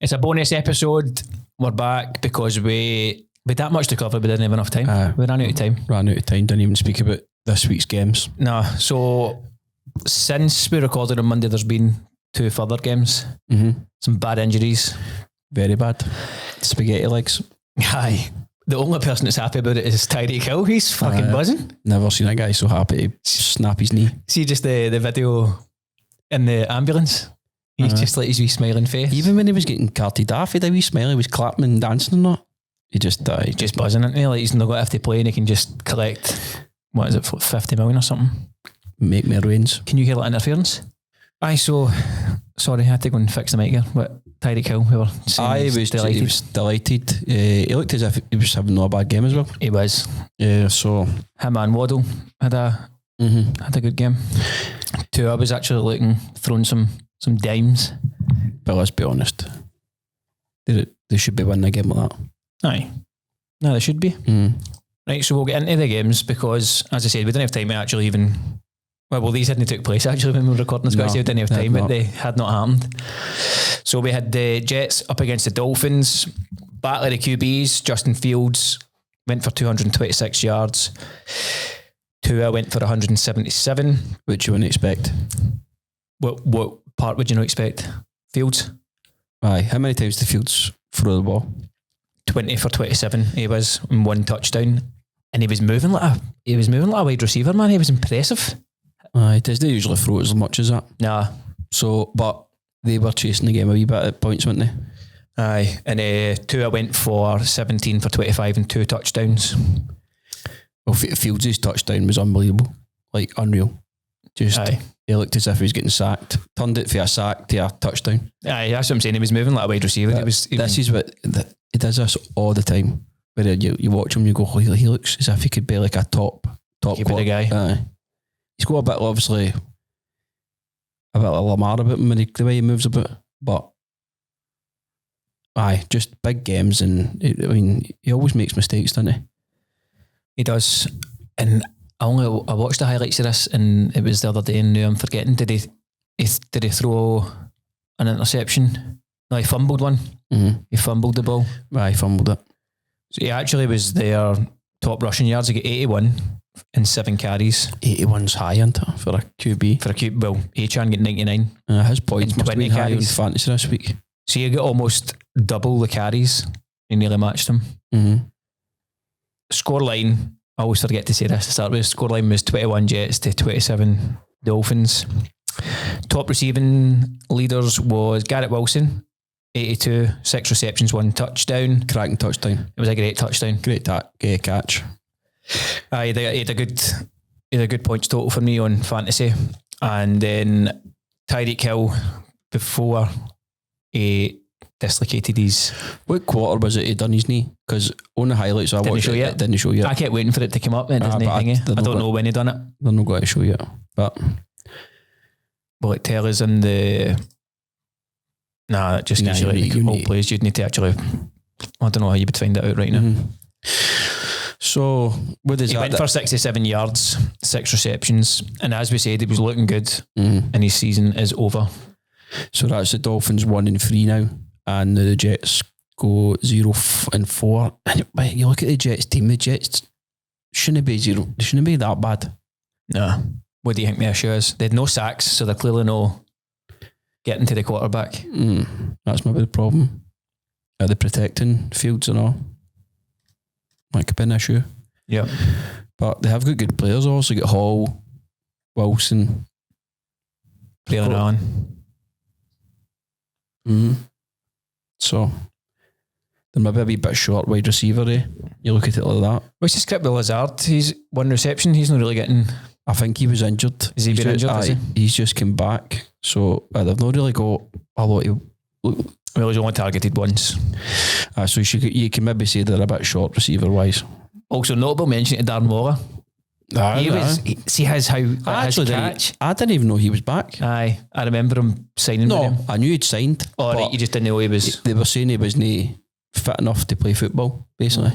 It's a bonus episode. We're back because we had that much to cover, but didn't have enough time. We ran out of time. Didn't even speak about this week's games. No. So since we recorded on Monday, there's been 2 further games. Some bad injuries. Very bad. Spaghetti legs. Aye. The only person that's happy about it is Tyreek Hill. He's fucking buzzing. Never seen a guy so happy to snap his knee. See just the video in the ambulance. He's just like his wee smiling face. Even when he was getting carted off, he had a wee smile. He was clapping and dancing and that. He just died. Just buzzing, isn't he? Like he's not got to have to play and he can just collect, what is it, 50 million or something? Make me rains. Can you hear that interference? Aye, so, sorry, I had to go and fix the mic here. But Tyreek Hill, we were saying he was delighted. He looked as if he was having a bad game as well. He was. Yeah, so... Him and Waddle had a good game. Tua was actually throwing some dimes. But let's be honest. They should be winning a game like that. Aye. No, they should be. Right, so we'll get into the games because, as I said, we didn't have time to actually even... Well, these hadn't took place actually when we were recording this, guys. We didn't have time, but they had not happened. So we had the Jets up against the Dolphins. Battle of the QBs. Justin Fields went for 226 yards. Tua went for 177. Which you wouldn't expect. What part would you not expect? Fields? Aye. How many times did Fields throw the ball? 20 for 27 he was, and 1 touchdown. And he was moving like a wide receiver, man. He was impressive. He doesn't usually throw as much as that. Nah. So, but they were chasing the game a wee bit at points, weren't they? Aye. And Tua went for 17 for 25 and 2 touchdowns. Well, Fields' touchdown was unbelievable. Like, unreal. Just, he looked as if he was getting sacked. Turned it from a sack to a touchdown. Aye, that's what I'm saying. He was moving like a wide receiver. He does this all the time. Where you watch him, you go, he looks as if he could be like a top guy. Aye. He's got a bit, obviously, a bit like Lamar about him, the way he moves about. But, just big games. And, he always makes mistakes, doesn't he? He does. And I watched the highlights of this, and it was the other day, and now I'm forgetting. Did he throw an interception? No, he fumbled one. He fumbled the ball. He fumbled it. So he actually was their top rushing yards. He got 81 in 7 carries. 81's high, isn't it, for a QB? Well, Achan get 99. His points must be high in fantasy this week. So you got almost double the carries. You nearly matched him. Scoreline, I always forget to say this to start with. Scoreline was 21 Jets to 27 Dolphins. Top receiving leaders was Garrett Wilson, 82, 6 receptions, 1 touchdown. Cracking touchdown. It was a great touchdown. Great catch. He had a good points total for me on fantasy. And then Tyreek Hill, before he dislocated his... What quarter was it he done his knee? Because on the highlights I watched it didn't show yet. I kept waiting for it to come up. I don't know when he done it. They're not going to show yet. But... Will it tell us in the... Nah, that just gives you all plays. You'd need to actually... I don't know how you would find that out right now. So, what is he went for 67 yards, 6 receptions, and as we said, he was looking good, and his season is over. So that's the Dolphins 1-3 now, and the Jets go 0-4. And you look at the Jets team, the Jets shouldn't be that bad. No. What do you think the issue is? They had no sacks, so they're clearly no getting to the quarterback. That's maybe the problem. Are they protecting Fields and all? That could be an issue. Yeah. But they have got good players also. Got Hall, Wilson, Braylon Allen. So they're maybe a wee bit short wide receiver, eh? You look at it like that. What's the script with Lazard? He's 1 reception. He's not really getting... I think he was injured. Has he been injured? He's just come back. So they've not really got a lot of... Well, he's only targeted once. So you can maybe say they're a bit short receiver-wise. Also, notable mention to Darren Waller. I didn't even know he was back. Aye, I remember him signing with him. I knew he'd signed. Right, you just didn't know he was... They were saying he wasn't fit enough to play football, basically.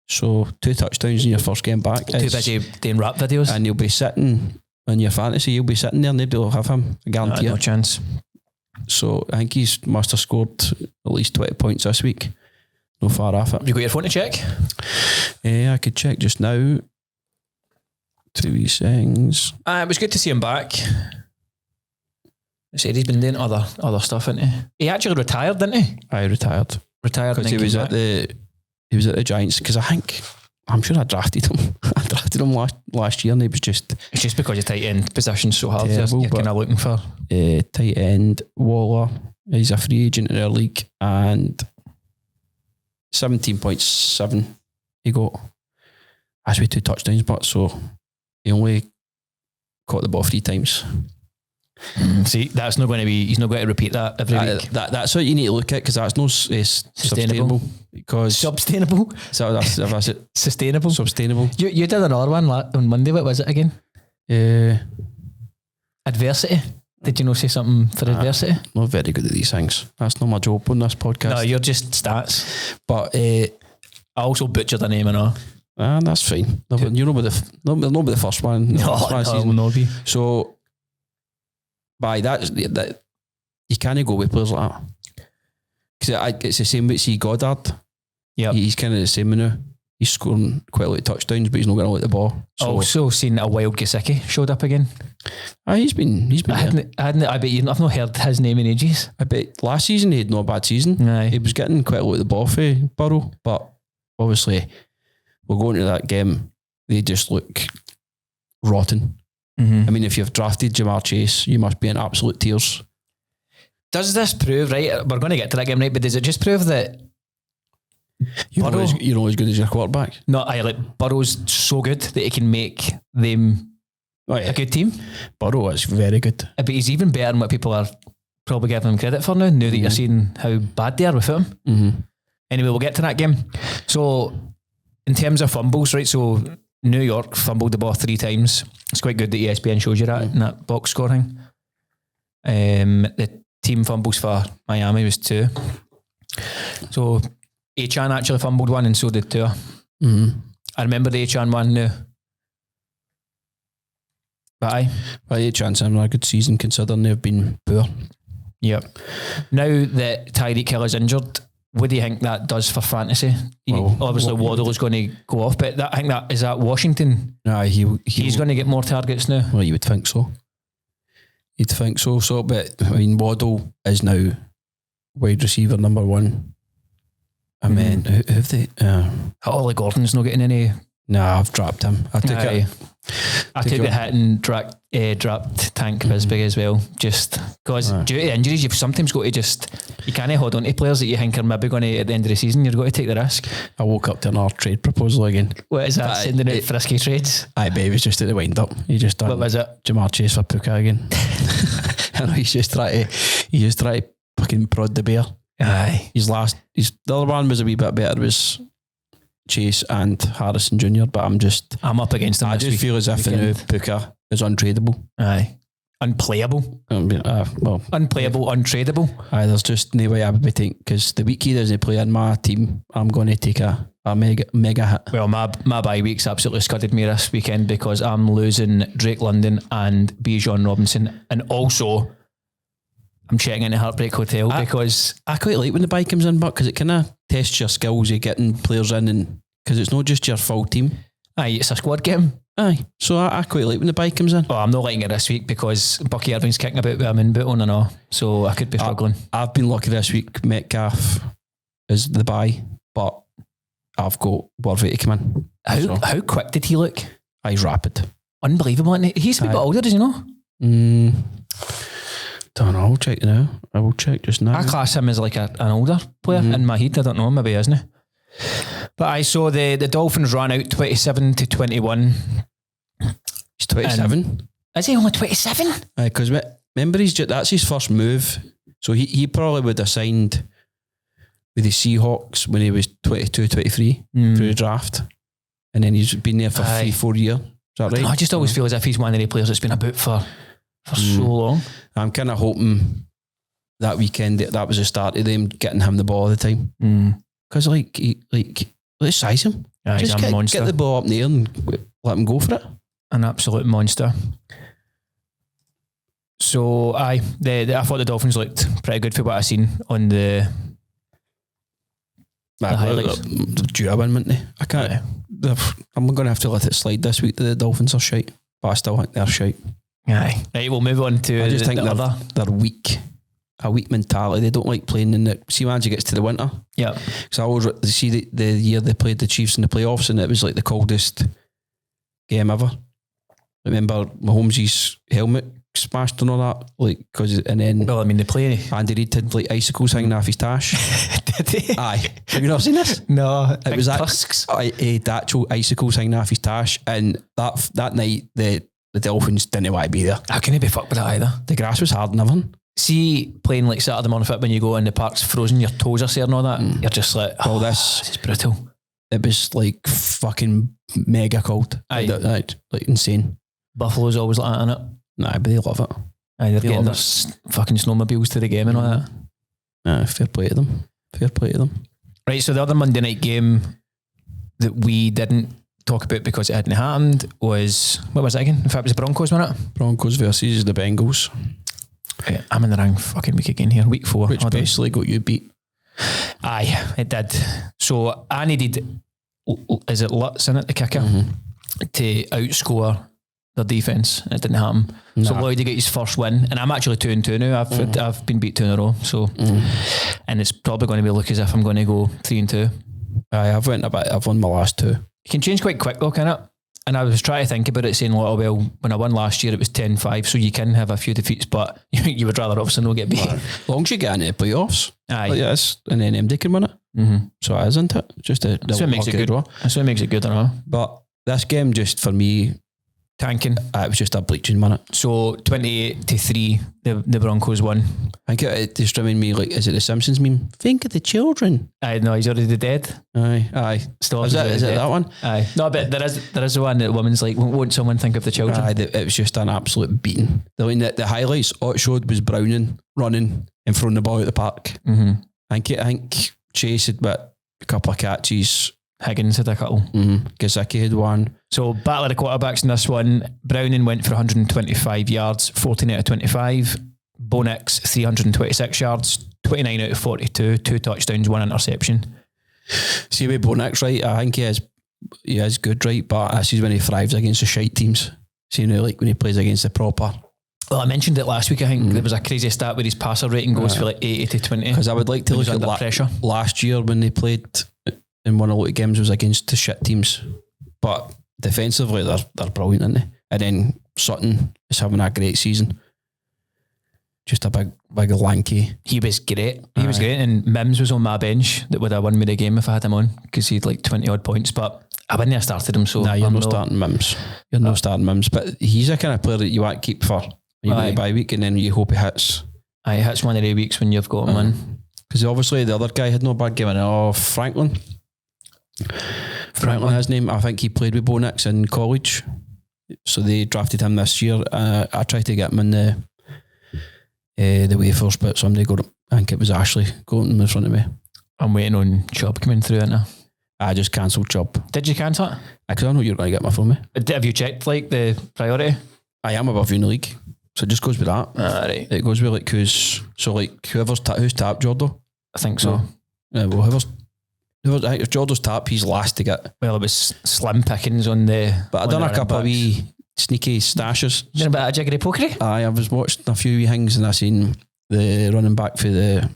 So 2 touchdowns in your first game back. Too busy doing rap videos. And you'll be sitting in your fantasy, you'll be sitting there and nobody will have him. I guarantee it. No chance. So I think he must have scored at least 20 points this week. No far off it. You got your phone to check? I could check just now. 2 wee seconds. It was good to see him back. I said he's been doing other stuff, hasn't he? He actually retired, didn't he? I retired because he was at the Giants. Because I'm sure I drafted him. I drafted him last year, and he was just. It's just because your tight end position's so hard. Terrible, you're kind of looking for tight end Waller. He's a free agent in our league, and 17.7 he got. As with 2 touchdowns, but so he only caught the ball 3 times. See, that's not going to be. He's not going to repeat that every week. That's what you need to look at, because that's no sustainable. Because sustainable. That's it. Sustainable. Sustainable. You did another one on Monday. What was it again? Adversity. Did you know say something for adversity? Not very good at these things. That's not my job on this podcast. No, you're just stats. But I also butchered the name and all. That's fine. You know, not the first one. No, be. So. By that you can't go with players like that, because it's the same with Goddard. Yeah, he's kind of the same now. He's scoring quite a lot of touchdowns, but he's not going to let the ball. So, also seen a wild Gesicki showed up again. He's been. I bet I've not heard his name in ages. I bet last season he had no bad season. Aye. He was getting quite a lot of the ball for Burrow, but obviously we're going to that game. They just look rotten. Mm-hmm. I mean, if you've drafted Jamar Chase, you must be in absolute tears. Does this prove, right? We're going to get to that game, right? But does it just prove that you're not as good as your quarterback? No, Burrow's so good that he can make them a good team. Burrow is very good. But he's even better than what people are probably giving him credit for now that you're seeing how bad they are without him. Mm-hmm. Anyway, we'll get to that game. So, in terms of fumbles, right? So, New York fumbled the ball 3 times. It's quite good that ESPN shows you that in that box scoring. The team fumbles for Miami was 2. So Achan actually fumbled 1 and so did Tua. Mm-hmm. I remember the Achan one now. But Achan's having a good season considering they've been poor. Yep. Now that Tyreek Hill is injured, what do you think that does for fantasy? Obviously Waddle is going to go off, but I think that is that Washington. He's going to get more targets now. Well, you would think so. You'd think so. But I mean, Waddle is now wide receiver number 1. I mean, who have they? Ollie Gordon's not getting any. Nah, I've dropped him. I took the hit and dropped Tank Bisbee as well, just because due to injuries you've sometimes got to you can't hold on to players that you think are maybe going to at the end of the season. You've got to take the risk. I woke up to another trade proposal again. What is that? Sending out frisky trades? Aye, but it was just at the wind up. He just done. What was it? Jamar Chase for Puka again. I know he's just trying to fucking prod the bear. Aye. The other one was a wee bit better, was Chase and Harrison Jr., but I'm up against him. I just feel as if the new Puka is untradeable. Aye. Unplayable. Unplayable, untradeable. Aye, there's just no way I would be taking, because the week he doesn't play in my team, I'm going to take a mega hit. Well, my bye week's absolutely scudded me this weekend because I'm losing Drake London and Bijan Robinson, and also I'm checking into Heartbreak Hotel because I quite like when the bye comes in, but because it kind of tests your skills of getting players in, and because it's not just your full team. Aye, it's a squad game. Aye, so I quite like when the bye comes in. Oh, I'm not liking it this week because Bucky Irving's kicking about with him in boot on and all, so I could be struggling. I've been lucky this week. Metcalf is the bye, but I've got Worthy to come in. How quick did he look? He's rapid. Unbelievable, isn't he? He's a bit older, does he know? Don't know, I'll check now. I will check just now. I class him as like an older player in my head. I don't know, maybe isn't he? But I saw the Dolphins ran out 27-21. He's 27. Is he only 27? Because remember, that's his first move. So he probably would have signed with the Seahawks when he was 22, 23 through the draft. And then he's been there for 3-4 years. Is that right? I just always feel as if he's one of the players that's been about for so long. I'm kind of hoping that weekend that was the start of them getting him the ball all the time. Because let's size him. Just get the ball up in the air and let him go for it. An absolute monster. So I thought the Dolphins looked pretty good for what I seen on the highlights. Due a win, wouldn't they? I can't. Yeah. I'm going to have to let it slide this week. The Dolphins are shite, but I still think they're shite. Aye. Right, we'll move on to. I just think they're weak. A weak mentality. They don't like playing in the. See, once it gets to the winter. Yeah. Because I always see the year they played the Chiefs in the playoffs, and it was like the coldest game ever. Remember Mahomes' helmet smashed and all that, like and then. Well, I mean, they play. Andy Reid had like icicles hanging off his tash. Did he? Aye. Have you not seen this? No. It was tusks. Actual icicles hanging off his tash, and that night the Dolphins didn't want to be there. How can he be fucked with that either? The grass was hard and everything. See, playing like Saturday morning fit when you go in the park's frozen, your toes are sore and all that. You're just like, well, this is brutal. It was like fucking mega cold. Aye. Like insane. Buffalo's always like that, innit? Nah, but they love it. Aye, they're getting their fucking snowmobiles to the game and all that. Nah, fair play to them. Fair play to them. Right, so the other Monday night game that we didn't talk about because it hadn't happened was, what was that again? In fact, it was the Broncos, wasn't it? Broncos versus the Bengals. Right, I'm in the wrong fucking week again here, week 4. Which basically got you beat. Aye, it did. So I needed, is it Lutz in it, the kicker, to outscore their defence. It didn't happen. Nah. So Lloyd got his first win, and I'm actually 2-2 now. I've been beat 2 in a row. So, and it's probably going to be look as if I'm going to go 3-2. Aye, I've won my last 2. It can change quite quick though, can it? And I was trying to think about it, saying, well, when I won last year, it was 10-5, so you can have a few defeats, but you would rather obviously not get beat. As long as you get into the playoffs, aye, like yes, and then MD can win it. So it isn't it? Just that's what makes it good. That's what makes it good, I know. But this game, just for me, tanking. It was just a bleaching minute. So 28-3, the Broncos won. I think it just reminded me, like, is it the Simpsons meme? Think of the children. Aye, no, he's already dead. Aye. Still is it that one? Aye. No, but there is the one that the woman's like, won't someone think of the children? Aye, it was just an absolute beating. The highlights, all it showed was Browning running and throwing the ball out the park. I think Chase had a couple of catches. Higgins had a couple. Gesicki had one. So battle of the quarterbacks in this one. Browning went for 125 yards, 14 out of 25. Bo Nix, 326 yards, 29 out of 42, 2 touchdowns, 1 interception. See with Bo Nix, right? I think he is good, right? But this is when he thrives against the shite teams. See, like when he plays against the proper. Well, I mentioned it last week. I think there was a crazy stat where his passer rating goes for like 80 to 20. Because I would like to look at pressure. Last year when they played in one of the games was against the shit teams, but defensively they're brilliant, aren't they? And then Sutton is having a great season. Just a big lanky. He was great. He was great, and Mims was on my bench that would have won me the game if I had him on because he had like 20 odd points. But I wouldn't have started him. So you're not starting Mims. You're not starting Mims, but he's a kind of player that you want to keep for you go to bye week, and then you hope he hits. He hits one of the weeks when you've got him in. Because obviously the other guy had no bad game. Franklin, his name. I think he played with Bo Nix in college, so they drafted him this year. I tried to get him in the waivers, but somebody got him. I think it was Ashley going in front of me. I'm waiting on Chubb coming through it now. I just cancelled Chubb. Did you cancel it? Because I know you're going to get my from me. Have you checked like the priority? I am above you in the league, so it just goes with that. Right. It goes with like who's who's tapped Jordo. I think so. Well, whoever's I think if Jordo's tapped, he's last to get. Well, it was slim pickings on the. But I done a couple of wee sneaky stashes. You done a bit of jiggery pokery? Aye, I was watching a few wee things and I seen the running back for the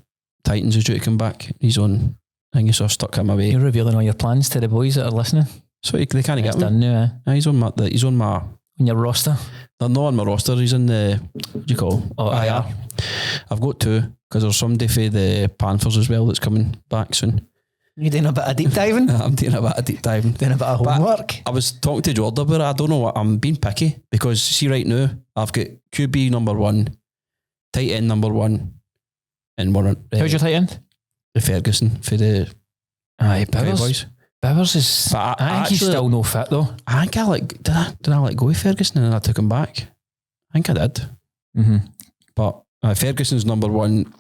Titans is due to come back. He's on. I think he's stuck him away. You're revealing all your plans to the boys that are listening. So they can't get him. Done now, He's on my. On your roster? They're not on my roster. He's in the. What do you call? IR. I've got 2 because there's somebody for the Panthers as well that's coming back soon. You doing a bit of deep diving? I'm doing a bit of deep diving. Doing a bit of homework. I was talking to Jordan about it. I don't know what I'm being picky because see right now I've got QB number 1, tight end number 1, and one. How's your tight end? The Ferguson for the Cowboys. Bivers is. But I think he's still no fit though. I think did I let go of Ferguson and then I took him back? I think I did. But Ferguson's number 1.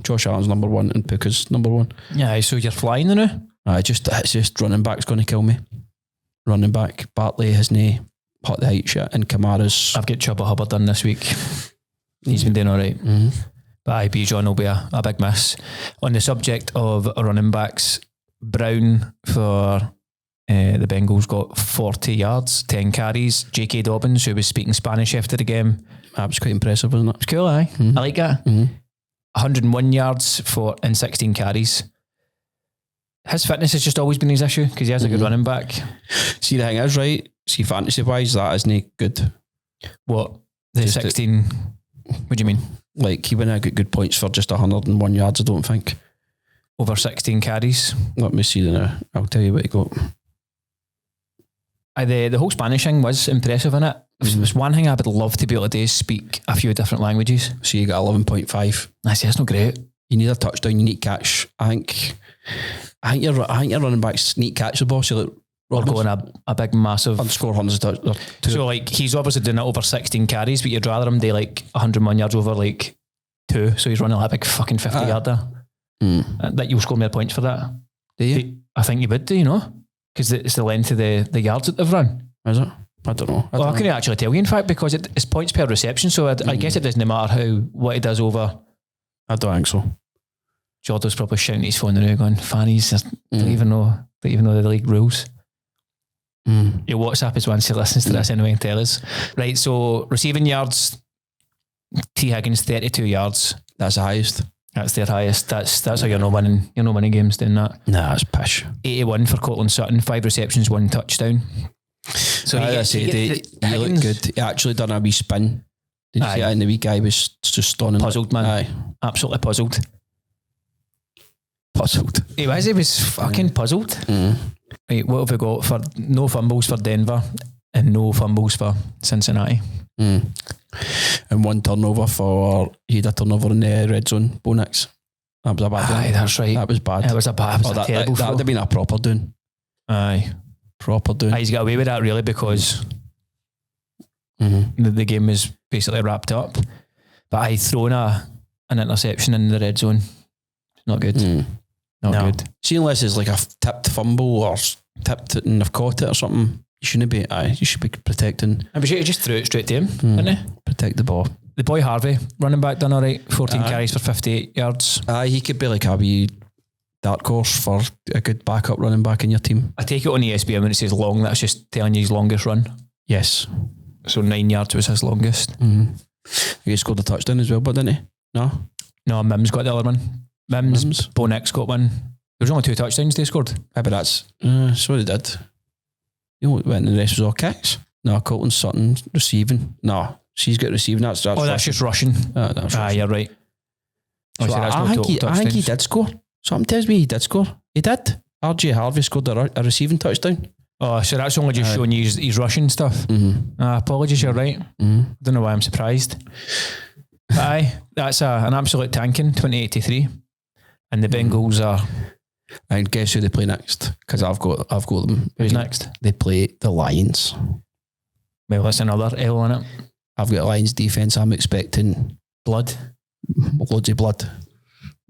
Josh Allen's number 1 and Puka's number 1. Yeah, so you're flying now? It's just running back's going to kill me. Running back, Bartley has no hot the height shit and Kamara's. I've got Chubba Hubbard done this week. He's been doing all right. But IB John will be a big miss. On the subject of running backs, Brown for the Bengals got 40 yards, 10 carries. J.K. Dobbins, who was speaking Spanish after the game. That was quite impressive, wasn't it? It was cool, aye. I like that. 101 yards and 16 carries. His fitness has just always been his issue because he has a good running back. See, the thing is, right? See, fantasy-wise, that isn't good. What? The just 16... What do you mean? Like, he wouldn't have got good points for just 101 yards, I don't think. Over 16 carries. Let me see now. I'll tell you what he got. The whole Spanish thing was impressive, innit? There's one thing I would love to be able to do is speak a few different languages. So you got 11.5. That's not great. You need a touchdown, you need catch. I think your running backs need catch the ball. So like We're going a big massive... And score hundreds of touchdowns. So like, he's obviously doing it over 16 carries, but you'd rather him do like 101 yards over like 2. So he's running like a big fucking 50 yarder. That you'll score more points for that. Do you? I think you would do, you know? Because it's the length of the yards that they've run. Is it? I don't know. I couldn't actually tell you, in fact, because it's points per reception. So I guess it doesn't matter what he does over. I don't think so. Jordo's probably shouting his phone around going, fannies, don't even know the league rules. Your WhatsApp is once he listens to this anyway and tell us. Right, so receiving yards, T. Higgins 32 yards. That's the highest. That's their highest. That's how you're not winning. You're not winning games doing that. Nah, that's pish. 81 for Cortland Sutton, 5 receptions, 1 touchdown. So he looked good. He actually done a wee spin. Did you see that? And the wee guy was just stunning. Puzzled, man. Aye. Absolutely puzzled. He was fucking puzzled. Right, what have we got for no fumbles for Denver and no fumbles for Cincinnati? And 1 turnover for, he had a turnover in the red zone, Bo Nix. That was a bad one. Aye, that's right. That was bad. It was a terrible that would have been a proper doing. Aye. Proper doing. He's got away with that really because the game was basically wrapped up. But I thrown an interception in the red zone. Not good. Not good. See, unless it's like a tipped fumble or tipped it and they've caught it or something, you shouldn't be. You should be protecting. I just threw it straight to him, didn't he? Protect the ball. The boy Harvey, running back, done all right. 14 carries for 58 yards. He could be like a wee dark horse for a good backup running back in your team. I take it on the ESPN when it says long, that's just telling you his longest run. Yes. So 9 yards was his longest. He scored a touchdown as well, but didn't he? No, Mims got the other one. Mims. Bo Nix got one. There was only 2 touchdowns they scored. Yeah, but that's so they did. You know, when the rest was all kicks. No, Colton Sutton receiving. No, she's got receiving. That's just rushing. That's rushing. You're right. So I think he did score. Something tells me he did score. He did. RJ Harvey scored a receiving touchdown. Oh, so that's only just showing you his rushing stuff. Apologies, you're right. Don't know why I'm surprised. But aye, that's an absolute tanking, 2083. And the Bengals are... And guess who they play next? Because I've got them. Who's next? They play the Lions. Well, that's another L on it. I've got Lions defence. I'm expecting blood. Loads of blood.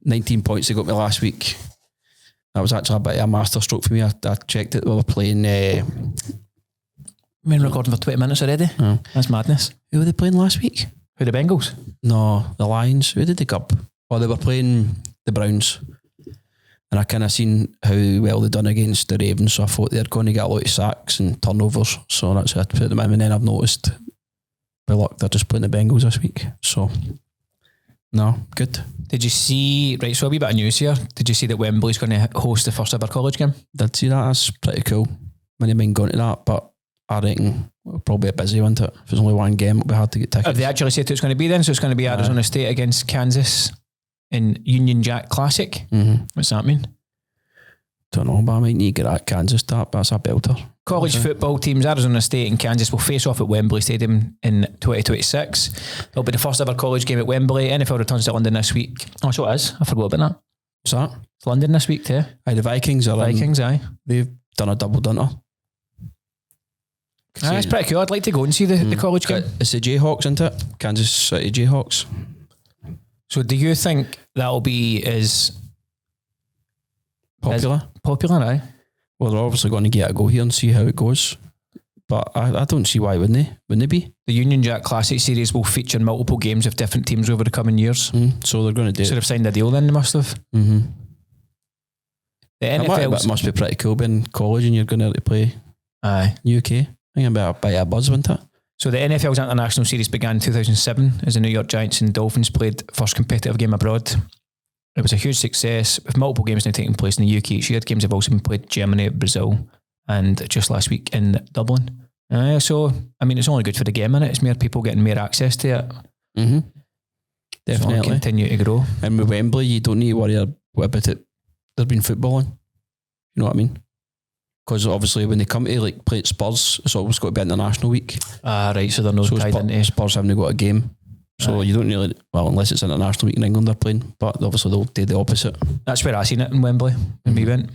19 points they got me last week. That was actually a bit of a masterstroke for me. I checked it. We were playing... We've been recording for 20 minutes already. That's madness. Who were they playing last week? Who, the Bengals? No, the Lions. Who did they cup? Oh, they were playing the Browns. And I kind of seen how well they done against the Ravens, so I thought they're going to get a lot of sacks and turnovers. So that's why I put them in. And then I've noticed, by luck, they're just playing the Bengals this week. So, no, good. Did you see, right, so a wee bit of news here. Did you see that Wembley's going to host the first ever college game? Did see that. That's pretty cool. Many men going to that, but I reckon we'll probably be busy, won't it? If there's only one game, it'll be hard to get tickets. Have they actually said who it's going to be then? So it's going to be Arizona State against Kansas in Union Jack Classic. What's that mean? Don't know, but I might need to get that Kansas start, but that's a belter. College football teams, Arizona State and Kansas, will face off at Wembley Stadium in 2026. It'll be the first ever college game at Wembley. NFL returns to London this week. Oh, so it is. I forgot about that. What's that? It's London this week too. Aye, the Vikings are aye. They've done a double dunter. It's pretty cool. I'd like to go and see the college game. It's the Jayhawks, isn't it? Kansas City Jayhawks. So do you think that'll be as popular? Popular, aye. Well, they're obviously going to get a go here and see how it goes. But I don't see why wouldn't they? Wouldn't they be? The Union Jack Classic Series will feature multiple games with different teams over the coming years. So they're going to do it. So they've signed a deal then, they must have. Mm-hmm. The NFL must be pretty cool being in college and you're going to play UK. I think about a buzz, wouldn't it? So the NFL's International Series began in 2007 as the New York Giants and Dolphins played first competitive game abroad. It was a huge success with multiple games now taking place in the UK each year. Games have also been played in Germany, Brazil, and just last week in Dublin. So, I mean, it's only good for the game, innit? It's more people getting more access to it. Mm-hmm. Definitely. So continue to grow. And with Wembley, you don't need to worry about it. There's been footballing. You know what I mean? Because obviously when they come to like play at Spurs, it's always got to be international week. Right, so they're not tied into Spurs haven't got a game. So you don't really, well, unless it's international week in England they're playing, but obviously they'll do the opposite. That's where I seen it in Wembley when we went.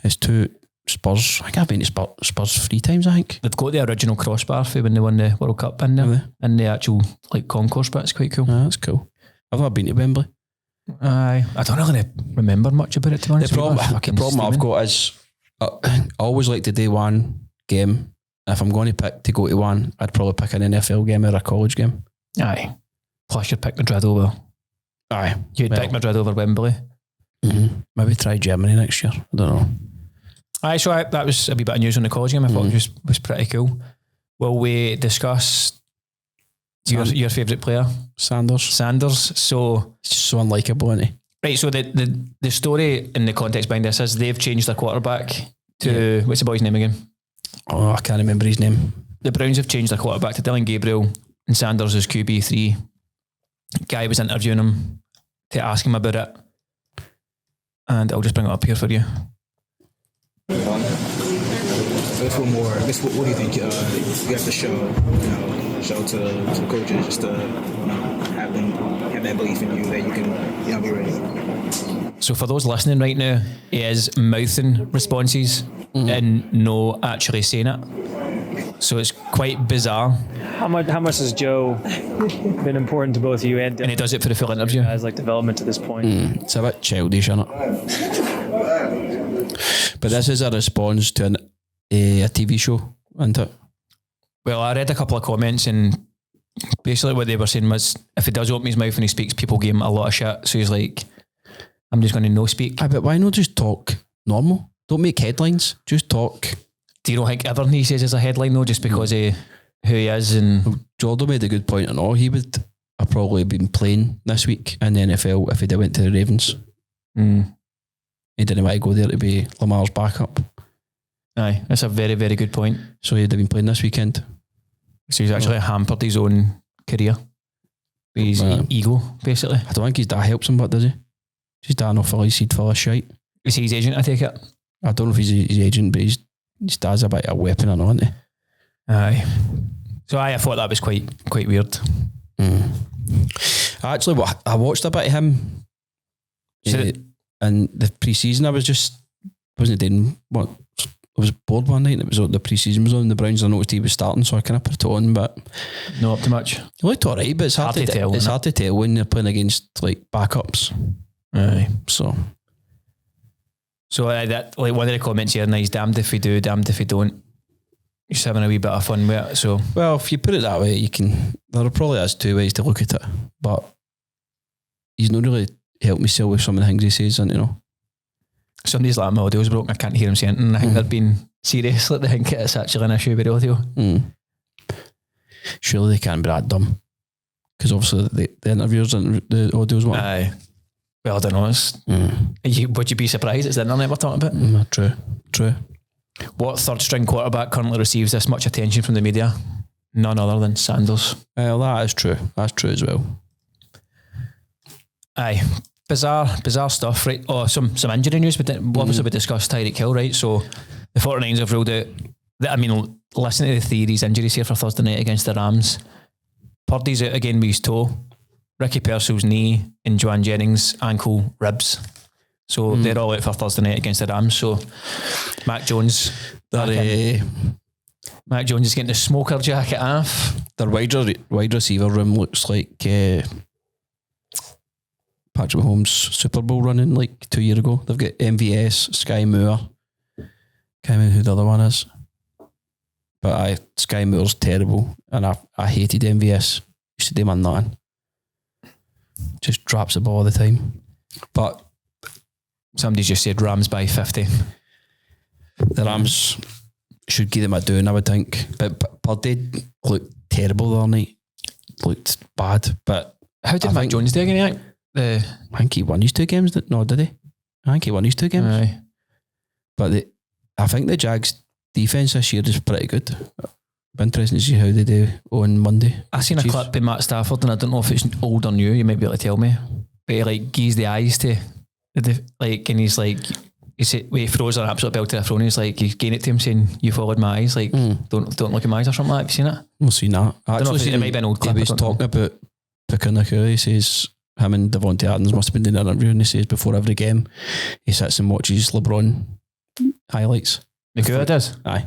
It's two Spurs. I think I've been to Spurs 3 times, I think. They've got the original crossbar for when they won the World Cup in there. And the actual like concourse bit's quite cool. That's cool. I've not been to Wembley. I don't really remember much about it, to be honest. The problem I've got is I always like to do one game. If I'm going to pick to go to one, I'd probably pick an NFL game or a college game. Aye. Plus you'd pick Madrid over. Aye. You'd pick Madrid over Wembley. Mm-hmm. Maybe try Germany next year. I don't know. Aye, so that was a wee bit of news on the college game. I thought it was pretty cool. Will we discuss your favourite player? Sanders. So it's just so unlikable, isn't he? Right, so the story in the context behind this is they've changed their quarterback to, what's the boy's name again? Oh, I can't remember his name. The Browns have changed their quarterback to Dylan Gabriel and Sanders is QB3. Guy was interviewing him to ask him about it. And I'll just bring it up here for you. Let's go more. I guess what do you think you have to show to the coaches just to have that belief in you that you can be ready? So for those listening right now, he is mouthing responses and no actually saying it. So it's quite bizarre. How much has Joe been important to both of you and he does it for the full interview as like development to this point? It's a bit childish, isn't it? But this is a response to a TV show, isn't it? Well, I read a couple of comments and basically what they were saying was if he does open his mouth and he speaks, people give him a lot of shit. So he's like, I'm just going to no speak. But why not just talk normal? Don't make headlines. Just talk. Do you know think everything he says is a headline though, just because of who he is? And Jordan made a good point and all. He would have probably been playing this week in the NFL if he went to the Ravens. He didn't want to go there to be Lamar's backup. Aye, that's a very, very good point. So he'd have been playing this weekend. So he's actually hampered his own career. His ego, basically. I don't think his dad helps him, but does he? His dad not full of seed full of shite. Is he his agent, I take it? I don't know if he's his agent, but his dad's a bit of a weapon or not, isn't he? Aye. So I thought that was quite weird. Actually, I watched a bit of him in the pre-season. I wasn't doing what. I was bored one night and it was the pre-season was on. The Browns, I noticed he was starting, so I kind of put it on, but not up to much. He looked alright, but it's hard to tell. It's hard to tell when you're playing against like backups. Aye. So that like one of the comments here, he's damned if we do, damned if we don't. He's having a wee bit of fun with it. So well, if you put it that way, you can. There probably is 2 ways to look at it, but he's not really helped me sell with some of the things he says, and you know. Somebody's like, my audio's broken, I can't hear him saying anything. I think they're being serious, like they think it's actually an issue with the audio. Surely they can't be that dumb. Because obviously the interviewers and the audio's one. Aye. Well, I don't know. Would you be surprised it's the internet we're talking about? True. What third string quarterback currently receives this much attention from the media? None other than Sanders. Well, that is true. That's true as well. Aye. Bizarre stuff, right? Oh, some injury news, but obviously we discussed Tyreek Hill, right? So the 49ers have ruled out, listen to the theories, injuries here for Thursday night against the Rams. Purdy's out again with his toe, Ricky Pearsall's knee, and Joanne Jennings' ankle, ribs. So they're all out for Thursday night against the Rams. So Mac Jones is getting the smoker jacket off. Their wide receiver room looks like Patrick Mahomes' Super Bowl running like 2 years ago. They've got MVS, Sky Moore. Can't remember who the other one is. But Sky Moore's terrible, and I hated MVS. Used to do my nothing. Just drops the ball all the time. But somebody just said Rams by 50. The Rams should give them a doing, I would think. But Purdy looked terrible the other night. Looked bad. But how did Mac Jones do again? I think he won his 2 games. No, did he? I think he won his 2 games. Aye. But I think the Jags defence this year is pretty good. Be interesting to see how they do on Monday. I seen a clip by Matt Stafford, and I don't know if it's old or new. You might be able to tell me. But he gives the eyes to and he's like, he throws an absolute bell to the throne. He's like, he's giving it to him, saying, "You followed my eyes. Like, don't look at my eyes," or something like that. Have you seen it? We'll see that. I don't know if it might be an old clip. He was talking about picking a coup. He says him and Devontae Adams must have been doing an interview, and he says before every game he sits and watches LeBron highlights. Nakua does? Aye.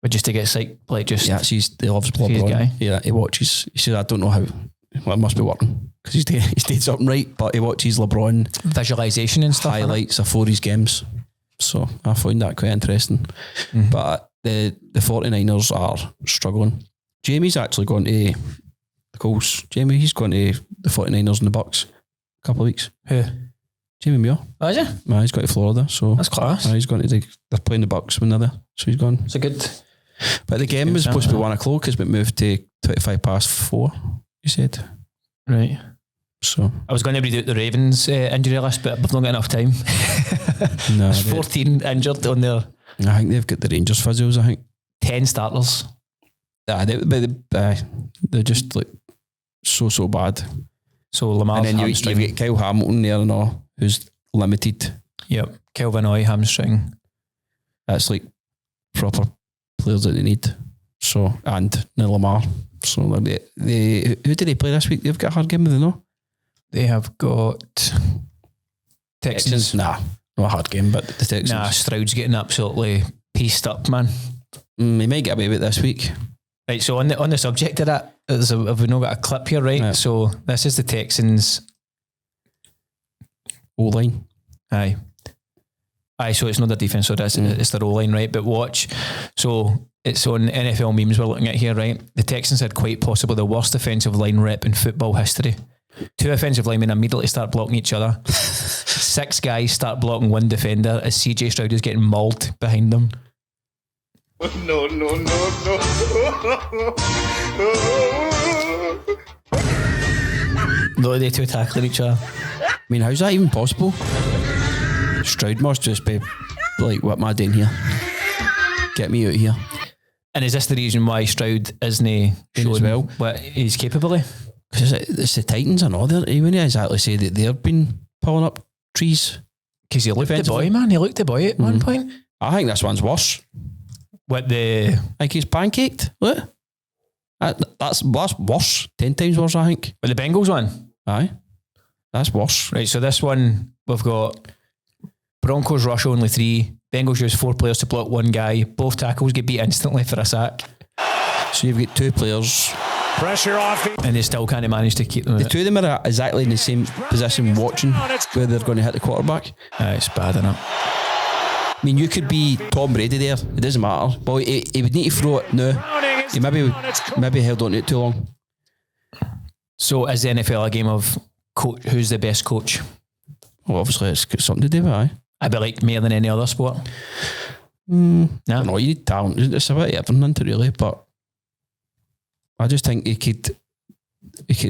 But just to get sick, like just... Yeah, he loves LeBron. Guy. Yeah, he watches. He says, I don't know how. Well, it must be working because he's doing something right, but he watches LeBron visualization and stuff, highlights of 4 his games. So I find that quite interesting. Mm-hmm. But the 49ers are struggling. Jamie's actually gone to the Colts. Jamie, he's gone to the 49ers and the Bucks a couple of weeks. Who? Jamie Muir. Oh, is he? No, he's gone to Florida. So that's class. He's gone to they're playing the Bucks when they're there. So he's gone. It's a good... But the game was supposed to be 1 o'clock. It's been moved to 4:25, he said. Right. So I was going to read out the Ravens injury list, but we've not got enough time. No, there's 14 injured on there. I think they've got the Rangers physios, I think. 10 starters. They're just like so bad. So Lamar, and then you've got Kyle Hamilton there and all, who's limited. Yep. Kelvin Oy, hamstring. That's like proper players that they need. So, and now Lamar. So who did they play this week? They've got a hard game, do they know? They have got Texans. Nah, not a hard game, but the Texans. Nah, Stroud's getting absolutely pieced up, man. He might get away with it this week. Right, so on the subject of that, have we not got a clip here, right? Yeah. So this is the Texans O-line. Aye, so it's not their defence, so it's their O-line, right? But watch, so it's on NFL memes we're looking at here, right? The Texans had quite possibly the worst offensive line rep in football history. 2 offensive linemen immediately start blocking each other. 6 guys start blocking 1 defender as CJ Stroud is getting mauled behind them. No. Look at the 2 tackling each other. I mean, how's that even possible? Stroud must just be like, what am I doing here? Get me out of here. And is this the reason why Stroud isn't showing what he's capable of? Because it's the Titans and all. He wouldn't exactly say that they've been pulling up trees. Because he looked the boy, man. He looked the boy at one point. I think this one's worse. Like he's pancaked. What? That's worse. 10 times worse, I think. But the Bengals one? Aye. That's worse. Right, so this one, we've got Broncos rush only 3. Bengals use 4 players to block 1 guy. Both tackles get beat instantly for a sack. So you've got 2 players. Pressure off. And they still can't manage to keep them. The 2 of them are exactly in the same position watching where they're going to hit the quarterback. It's bad, isn't it? I mean, you could be Tom Brady there. It doesn't matter. But he would need to throw it now. He maybe held on to it too long. So is the NFL a game of coach? Who's the best coach? Well, obviously it's got something to do with it. I be like more than any other sport. No, you need talent. It's a bit of everything into really, but I just think he could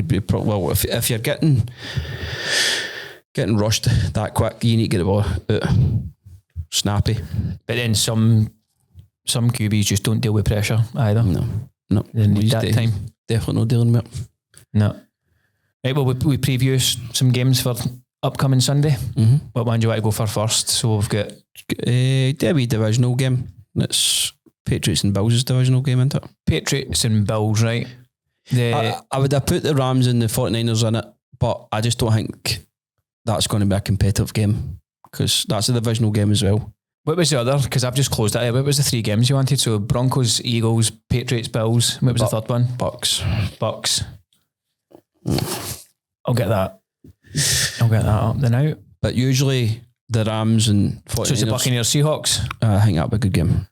be well. If you're getting rushed that quick, you need to get the ball out. Snappy. But then some QBs just don't deal with pressure either. No. They need that time. Definitely not dealing with it. No. Right, well, we preview some games for upcoming Sunday. Mm-hmm. What one do you want to go for first? So we've got Derby divisional game. That's Patriots and Bills' divisional game, isn't it? Patriots and Bills, right? I would have put the Rams and the 49ers in it, but I just don't think that's going to be a competitive game because that's a divisional game as well. What was the other? Because I've just closed that. What was the 3 games you wanted? So Broncos, Eagles, Patriots, Bills. What was the third one? Bucks. I'll get that up then out. But usually the Rams and 49ers. So it's the Buccaneers Seahawks? I think that'll be a good game.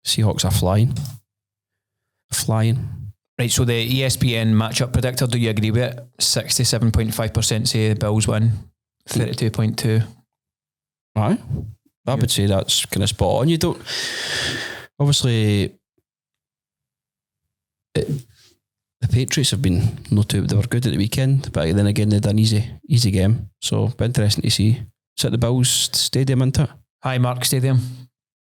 Seahawks are flying. Right, so the ESPN matchup predictor, do you agree with it? 67.5% say the Bills win, 32.2%. Aye. I would say that's kind of spot on. You don't... Obviously... The Patriots have been they were good at the weekend, but then again they'd an easy game. So it'll be interesting to see. Is it the Bills Stadium, isn't it? Highmark Stadium.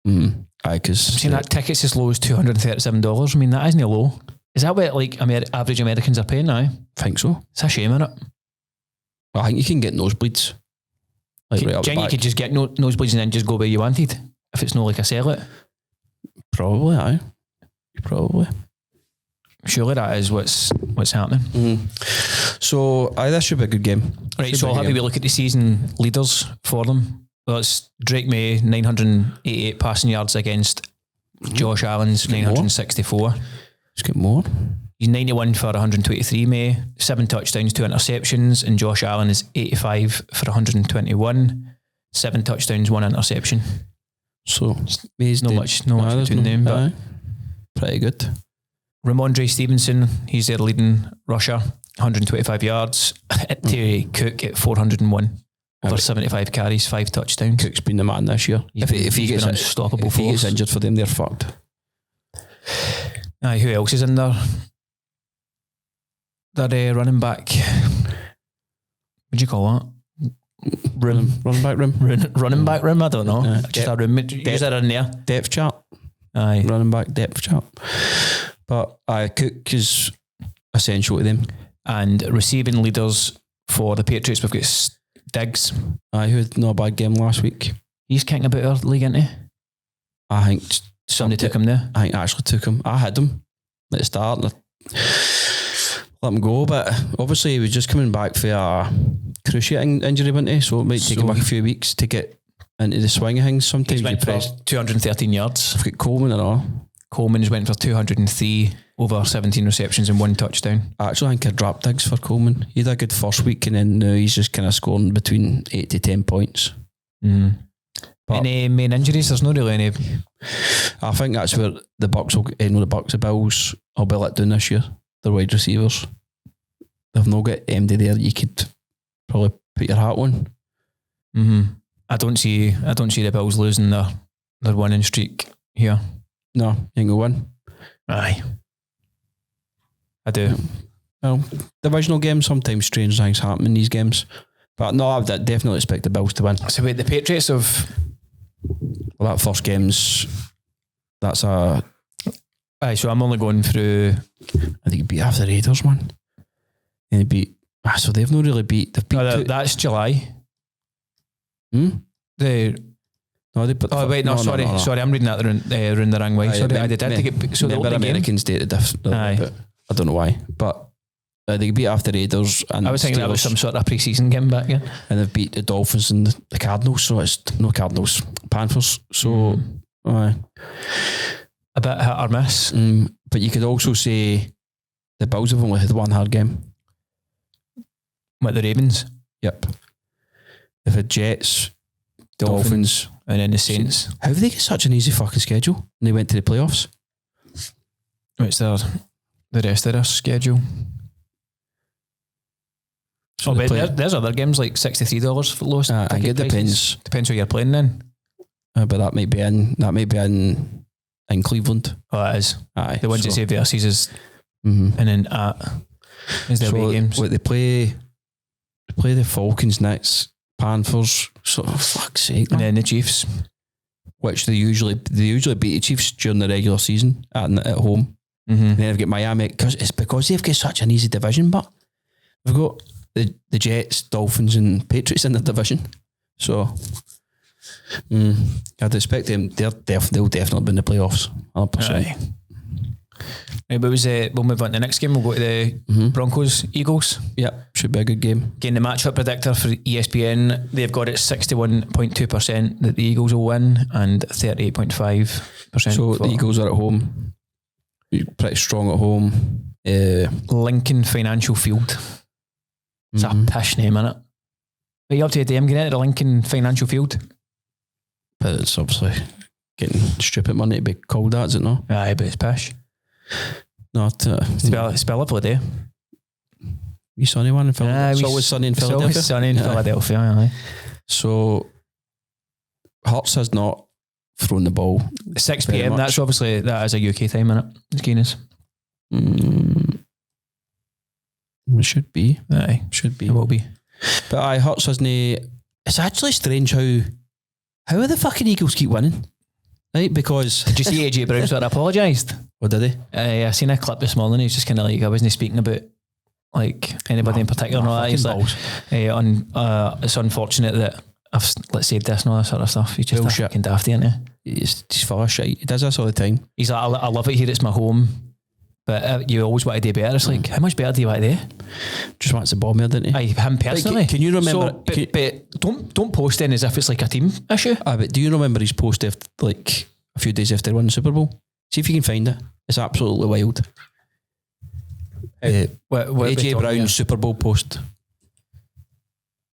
Aye, because I'm seeing that ticket's as low as $237. I mean, that isn't low. Is that what like average Americans are paying now? I think so. It's a shame, isn't it? I think you can get nosebleeds. Like right up the back. You could just get nosebleeds and then just go where you wanted if it's not like a sellout. Probably, aye. Probably. Surely that is what's happening. So, this should be a good game. Right, so I'll have a look at the season leaders for them. Well, it's Drake May, 988 passing yards against Josh Allen's 964. Let's get more. He's 91 for 123 May, 7 touchdowns, 2 interceptions, and Josh Allen is 85 for 121, 7 touchdowns, 1 interception. So, May's no much between them, but pretty good. Ramondre Stevenson, he's their leading rusher, 125 yards. Terry Cook at 401, over 75 carries, 5 touchdowns. Cook's been the man this year. If he gets unstoppable, if he gets injured for them, they're fucked. Aye, who else is in there? Their running back. What do you call that? Running back room. Running back room. I don't know. Just a room. Use that in there. Depth chart. Aye, running back depth chart. But Cook is essential to them. And receiving leaders for the Patriots, we've got Diggs. Who had not a bad game last week. He's kicking about our league, isn't he? I think somebody took him there. I think actually took him. I had him at the start and let him go, but obviously he was just coming back for a cruciate injury, wasn't he? So it might take him a few weeks to get into the swing of things. Sometimes he went for 213 yards. I've got Coleman and all. Coleman's went for 203, over 17 receptions and 1 touchdown. I actually think I dropped Diggs for Coleman. He had a good first week and then now he's just kind of scoring between 8 to 10 points. But any main injuries? There's not really any. I think that's where the Bucks will, the Bills will be let down this year. Their wide receivers. They've not got MD there that you could probably put your hat on. I don't see the Bills losing their winning streak here. No, you ain't gonna win. Aye. I do. Well, divisional games, sometimes strange things happen in these games. But no, I would definitely expect the Bills to win. So wait, the Patriots have... Well, that first game's... That's a... Aye, so I'm only going through... I think he beat half the Raiders, man. And he beat... so they've not really beat... They've beat that's July. Sorry, I'm reading that around the wrong way. Sorry, I did take it. So the Americans dated different. I don't know why, but they beat after Raiders. And I was thinking that was some sort of pre-season game back, yeah. And they've beat the Dolphins and the Cardinals. So it's no Cardinals, Panthers. So a bit hit or miss. But you could also say the Bills have only had one hard game. What, the Ravens? Yep. They've had Jets, Dolphins, and then the Saints. How did they get such an easy fucking schedule? And they went to the playoffs. What's the rest of their schedule? So there's other games like $63 for lowest. I think it depends. Depends who you're playing then. But that might be in Cleveland. Oh, it is. Aye. The ones that say versus is and then is the away games. What they play the Falcons next. Panthers, so fuck's sake, man. And then the Chiefs, which they usually beat the Chiefs during the regular season at home. Then they've got Miami because they've got such an easy division, but they've got the Jets, Dolphins, and Patriots in the division. So I'd expect them. They'll definitely be in the playoffs. 100%. Right, but we'll move on to the next game. We'll go to the Broncos Eagles. Yep, should be a good game. Again, the matchup predictor for ESPN, they've got it 61.2% that the Eagles will win and 38.5%. So the Eagles are at home. Pretty strong at home. Lincoln Financial Field. It's a pish name, innit? But you up to a damn getting into the Lincoln Financial Field. But it's obviously getting stupid money to be called that, is it not? Aye, but it's pish. Not It's been a lovely day. wee sunny one in Philadelphia. It's always sunny in Philadelphia. It's always sunny in Philadelphia, aye. So Hurts has not thrown the ball. 6 very p.m. much. That's obviously, that is a UK time, innit? It's Guinness. It should be. Aye, Should be. it will be. But aye, Hurts hasn't. It's actually strange how the fucking Eagles keep winning, right? Because Did you see AJ Brown sort of apologised? what did they? I seen a clip this morning. He's just kind of like, I wasn't speaking about like anybody in particular. No, he's like, it's unfortunate that I've said this and all that sort of stuff. He's just a fucking dafty, isn't he? He's full of shit. He does this all the time. He's like, I love it here. It's my home, but you always want to do better. It's like, how much better do you want to do? Just wants the ball more, didn't he? Aye, him personally. Can you remember? So, but don't post in as if it's like a team issue. But do you remember his post after, like a few days after he won the Super Bowl? See if you can find it. It's absolutely wild. AJ Brown's Super Bowl post. I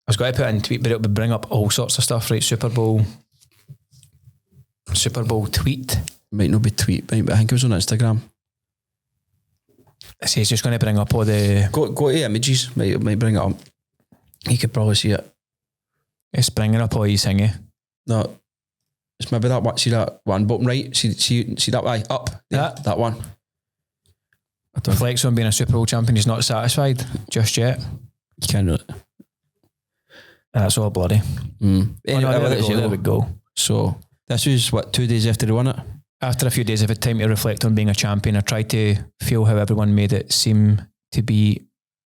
was going to put it in tweet, but it would bring up all sorts of stuff, right? Super Bowl tweet. Might not be tweet, but I think it was on Instagram. I say it's just going to bring up all the. Go to images. Might bring it up. You could probably see it. It's bringing up all his thingy. No, it's maybe that one. See that one bottom right? See that way up there, that one. Reflects on being a Super Bowl champion. He's not satisfied just yet. You can't do it. That's all bloody. Anyway, there we go. So this was what, 2 days after he won it. After a few days, I've had time to reflect on being a champion. I tried to feel how everyone made it seem to be.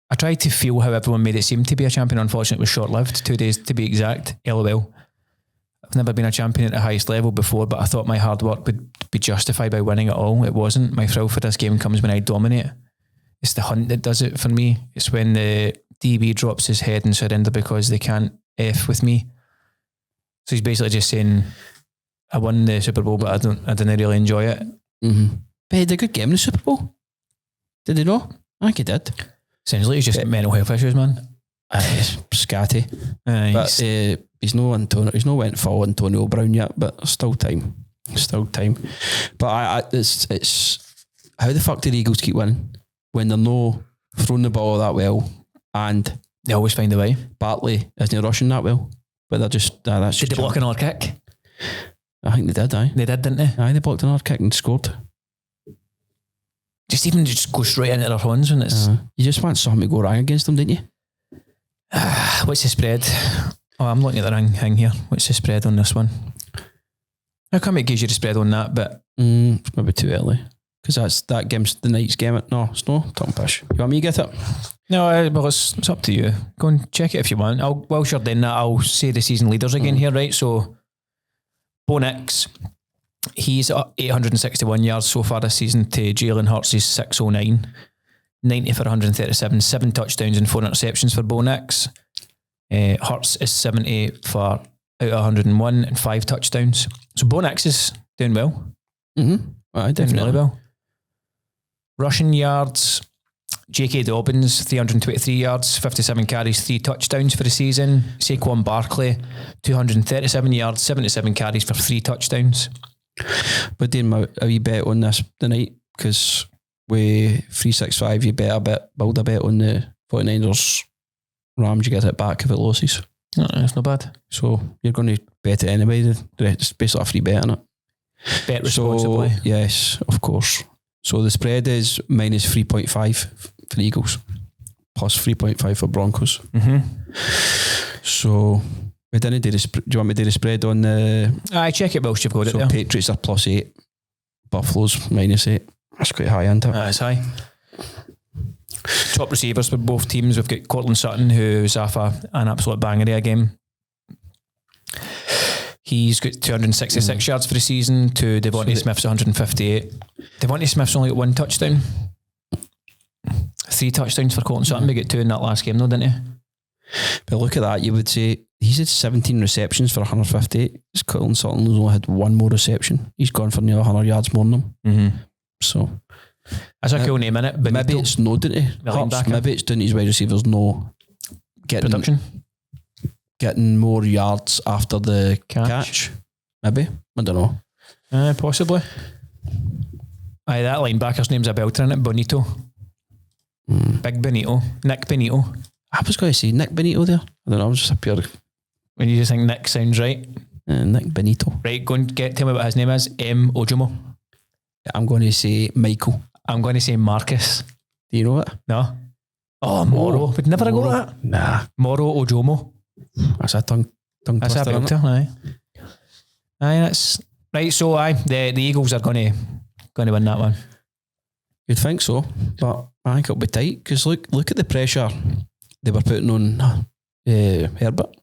I tried to feel how everyone made it seem to be a champion. Unfortunately, it was short-lived. 2 days to be exact. LOL. I've never been a champion at the highest level before, but I thought my hard work would be justified by winning it all. It wasn't. My thrill for this game comes when I dominate. It's the hunt that does it for me. It's when the DB drops his head and surrender because they can't F with me. So he's basically just saying, I won the Super Bowl, but I didn't really enjoy it. Mm-hmm. But he had a good game in the Super Bowl. Did he not? I think he did. Sounds like he's just got mental health issues, man. He's scatty. But he's no went full Antonio Brown yet, but still time. But it's how the fuck do the Eagles keep winning when they're no throwing the ball that well, and they always find a way. Bartley isn't rushing that well, but they're just that's did just they block another kick? I think they did. They did, didn't they? They blocked another kick and scored. Just go straight into their hands when it's. You just want something to go wrong against them, didn't you? What's the spread? Oh, I'm looking at the wrong thing here. What's the spread on this one? How come it gives you the spread on that? But it's maybe too early because that game's the night's game. No, it's no Tom Pish. You want me to get it? No, well, it's up to you. Go and check it if you want. Whilst you're doing that, I'll say the season leaders again here, right? So, Bo Nix, he's at 861 yards so far this season to Jalen Hurts' 609. 90 for 137, 7 touchdowns and 4 interceptions for Bo Nix. Hurts is 70 for out of 101 and 5 touchdowns. So Bo Nix is doing well. Mm-hmm. Doing really well. Rushing yards, J.K. Dobbins, 323 yards, 57 carries, 3 touchdowns for the season. Saquon Barkley, 237 yards, 77 carries for 3 touchdowns. But doing a wee bet on this tonight because with 365 you build a bet on the 49ers Rams, you get it back if it loses. That's not bad. So you're going to bet it anyway. It's basically a free bet, isn't it? Bet responsibly. So, yes, of course. So the spread is minus 3.5 for the Eagles, plus 3.5 for Broncos. Mm-hmm. So we didn't do do you want me to do the spread on the... I check it whilst you've got it there. So Patriots are plus 8, Buffalo's minus 8. That's quite high, isn't it? That's high. Top receivers for both teams. We've got Cortland Sutton, who's off an absolute banger of a game. He's got 266 yards for the season to Devontae Smith's 158. Devontae Smith's only got 1 touchdown. 3 touchdowns for Cortland Sutton. We got 2 in that last game though, didn't he? But look at that, you would say he's had 17 receptions for 158. Cortland Sutton's only had 1 more reception. He's gone for nearly 100 yards more than him. Mm-hmm. So that's a cool name in it. But maybe it's no, didn't he? Maybe it's doing his wide receivers no getting more yards after the catch. Maybe. I don't know. Possibly. Aye, that linebacker's name's a belter, isn't it? Bonito. Big Benito. Nick Benito. I was going to say Nick Benito there. I don't know, I was just a pure... When you just think Nick sounds right. Nick Benito. Right, go and tell me what his name is. M. Ojomo. I'm going to say Michael. I'm going to say Marcus. Do you know it? No. Oh, Moro. We'd never have got that. Nah. Moro Ojomo. That's a tongue That's a twister, belter, aye. Aye, that's... Right, so aye, the Eagles are going to win that one. You'd think so, but I think it'll be tight, because look at the pressure they were putting on Herbert.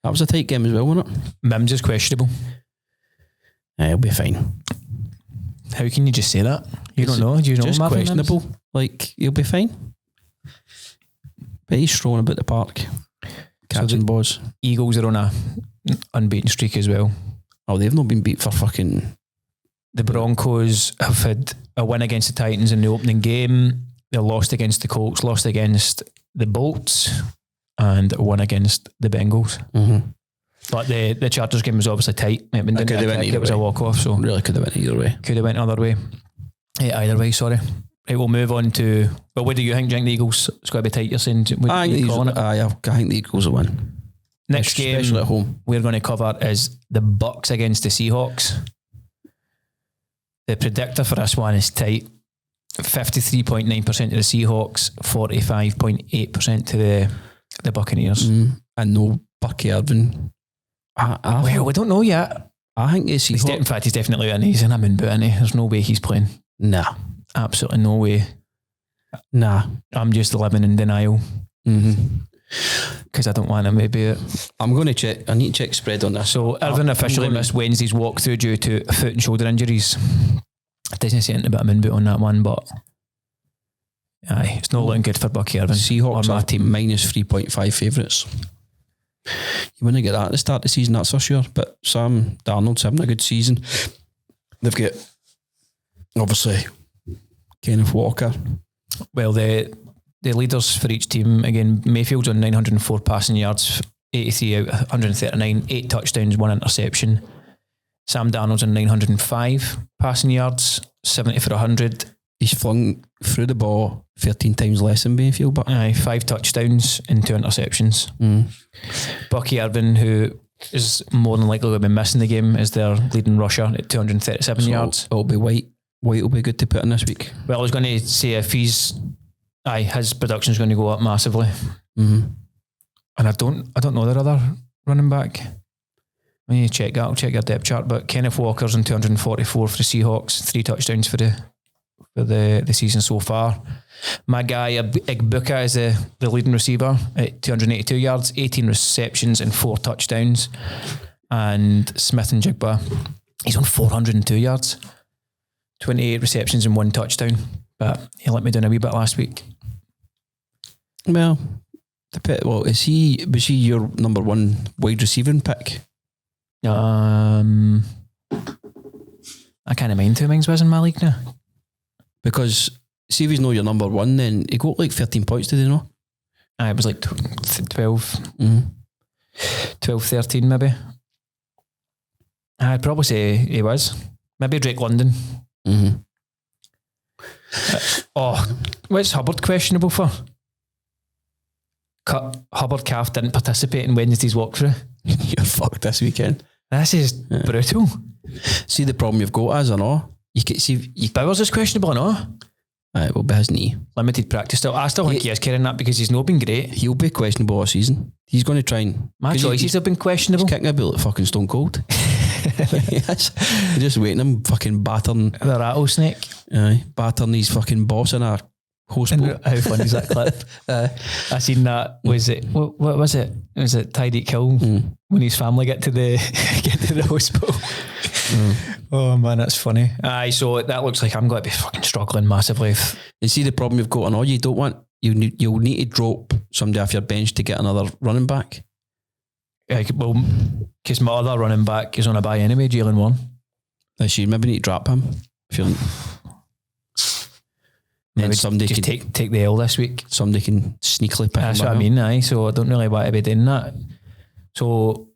That was a tight game as well, wasn't it? Mims is questionable. He'll be fine. How can you just say that? You don't know? Do you know just Marvin questionable. Mims? Like, he'll be fine. But he's strolling about the park, catching balls. Eagles are on a unbeaten streak as well. Oh, they've not been beat for fucking... The Broncos have had a win against the Titans in the opening game. They lost against the Colts, lost against the Bolts, and won against the Bengals. Mm-hmm. But the Chargers game was obviously tight. It was a walk-off, so... Really could have went either way. Could have went other way. Either way, sorry. Right, we'll move on to... Well, what do you think? Do you think the Eagles... It's got to be tight, you're saying? I think the Eagles will win. Next game, especially at home, we're going to cover is the Bucks against the Seahawks. The predictor for this one is tight. 53.9% to the Seahawks, 45.8% to the Buccaneers. And no Bucky Irvin. Well, we don't know yet. I think it's in fact, he's definitely in. He's in a moon boot, isn't he? There's no way he's playing. Nah. Absolutely no way. Nah. I'm just living in denial. Because I don't want him to be it. I'm going to check. I need to check spread on this. So Irvin officially missed Wednesday's walkthrough due to foot and shoulder injuries. It doesn't say anything about a moon boot on that one, but aye, it's not looking good for Bucky Irvin. Seahawks are team minus 3.5 favourites. You wouldn't get that at the start of the season, that's for sure. But Sam Darnold's having a good season. They've got obviously Kenneth Walker. Well, the leaders for each team, again, Mayfield's on 904 passing yards, 83 out of 139, 8 touchdowns, 1 interception. Sam Darnold's on 905 passing yards, 70 for 100. He's flung through the ball 13 times less than Mayfield, but 5 touchdowns and 2 interceptions. Bucky Irvin, who is more than likely going to be missing the game, is their leading rusher at 237 yards. It'll be White. White will be good to put in this week. Well, I was going to say if his production is going to go up massively. And I don't know their other running back. I need to check that. I'll check your depth chart. But Kenneth Walker's on 244 for the Seahawks, 3 touchdowns for the season so far. My guy Igbuka is the leading receiver at 282 yards, 18 receptions and 4 touchdowns. And Smith and Jigba, he's on 402 yards, 28 receptions and 1 touchdown. But he let me down a wee bit last week. Well, was he your number 1 wide receiving pick? I can't mind who Mings was in my league now. Because see if he's not your number 1, then he got like 13 points, did he not? It was like 12, 12, 13 maybe. I'd probably say he was. Maybe Drake London. What's Hubbard questionable for? Hubbard Calf didn't participate in Wednesday's walkthrough. You're fucked this weekend. This is brutal. See the problem you've got as or not? You can see Bowers is questionable or not? It will be his knee. Limited practice still. I still think he is carrying that because he's not been great. He'll be questionable all season. He's going to try and... My choices have been questionable. He's kicking about like fucking Stone Cold. Yes. You're just waiting him fucking battering... The rattlesnake. Aye. Battering his fucking boss in a host boat. How funny is that clip? I seen that. What was it? Was it Tyreek Hill when his family get to the host boat? Oh man, that's funny. Aye, so that looks like I'm going to be fucking struggling massively. You see the problem you've got, and all you don't want, you'll need to drop somebody off your bench to get another running back. Well, because my other running back is on a bye anyway, Jalen Warren. So you maybe need to drop him. If you're, then somebody just can take the L this week. Somebody can sneakily pick That's him what I mean, aye. So I don't really want to be doing that. So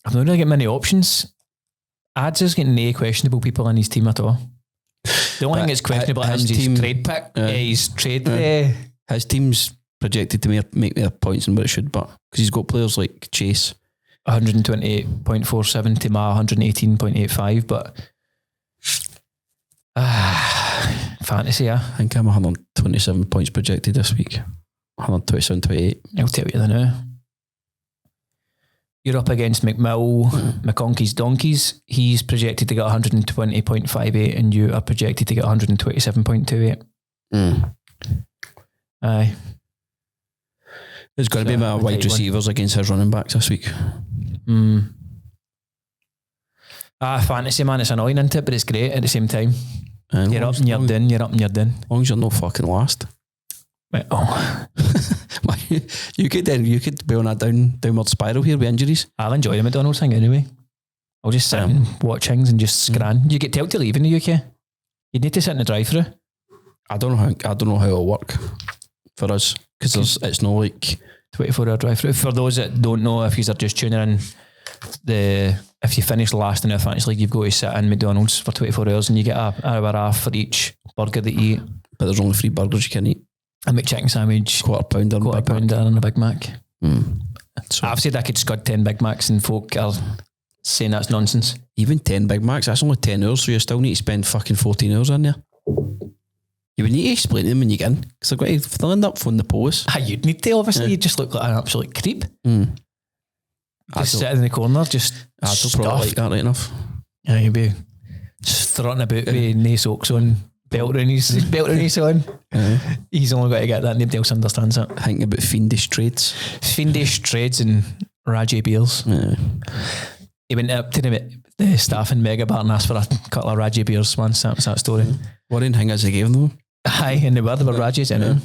I've not really got many options. Ads is getting no questionable people in his team at all. The only thing that's questionable is his trade pick. His trade. His team's projected to make more points than what it should, but because he's got players like Chase, 128.47 to my 118.85, but fantasy, I think I'm 127 points projected this week. 127.28. I'll tell you that now. You're up against McMill, McConkey's Donkeys. He's projected to get 120.58 and you are projected to get 127.28. Aye. There's going to be my wide receivers against his running backs this week. Fantasy, man, it's annoying, isn't it? But it's great at the same time. You're up and you're done, you're up and you're done. As long as you're not fucking last. You could be on a downward spiral here with injuries. I'll enjoy the McDonald's thing anyway. I'll just sit and watch things and just scran. You get told to leave in the UK. You need to sit in the drive-through. I don't know how it'll work for us because it's not like 24-hour drive-through. For those that don't know, if you are just tuning in, if you finish last in the fantasy league, you've got to sit in McDonald's for 24 hours and you get an hour and a half for each burger that you eat. But there's only 3 burgers you can eat. A McChicken sandwich, quarter pounder and a Big Mac. So I've said I could scud 10 Big Macs and folk are saying that's nonsense. Even 10 Big Macs, that's only 10 hours, so you still need to spend fucking 14 hours in there. You would need to explain to them when you get in, because they're going to end up phone the police. You'd need to, obviously. You just look like an absolute creep. Just sitting in the corner, just I'd probably like that right enough. Yeah, you'd be strutting about with no socks on, belt around his on. He's only got to get that, nobody else understands it. Thinking about fiendish trades and Rajay beers. He went up to the staff in Mega Bar and asked for a couple of Rajay beers once. That was that story. Worrying thing is they gave them. Aye, and they were Rajays in it.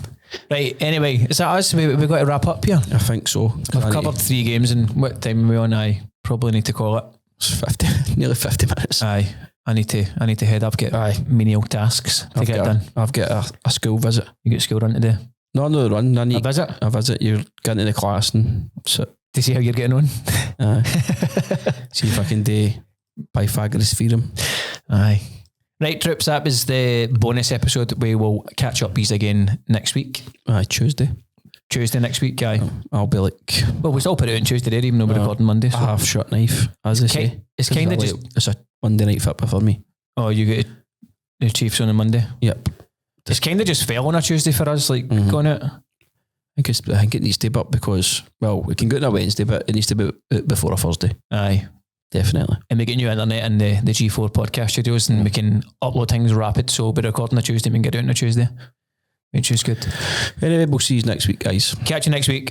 Right, anyway, is that us? We've got to wrap up here. I think so. We've covered 3 games and what time are we on? I probably need to call it. It's nearly 50 minutes. Aye. I need to head. I've got menial tasks to get done. I've got a school visit. You got a school run to do? No run. A visit? A visit. You're getting to the class and sit. To see how you're getting on? Aye. See if I can do Pythagoras theorem. Aye. Right, troops, that was the bonus episode. We will catch up these again next week. Aye, Tuesday next week, guy. I'll be like... Well, we still put it on Tuesday there, even though we're recording Monday. So. A half-shot knife, as they say. It's kind of just... It's a Monday night football for me. Oh, you get the Chiefs on a Monday? Yep. It's kind of just fell on a Tuesday for us, like going out. I think it needs to be up because, well, we can go on a Wednesday, but it needs to be before a Thursday. Aye. Definitely. And we get new internet in the G4 podcast studios and we can upload things rapid, so we'll be recording on a Tuesday, we can get it out on a Tuesday, which is good. Anyway, we'll see you next week, guys. Catch you next week.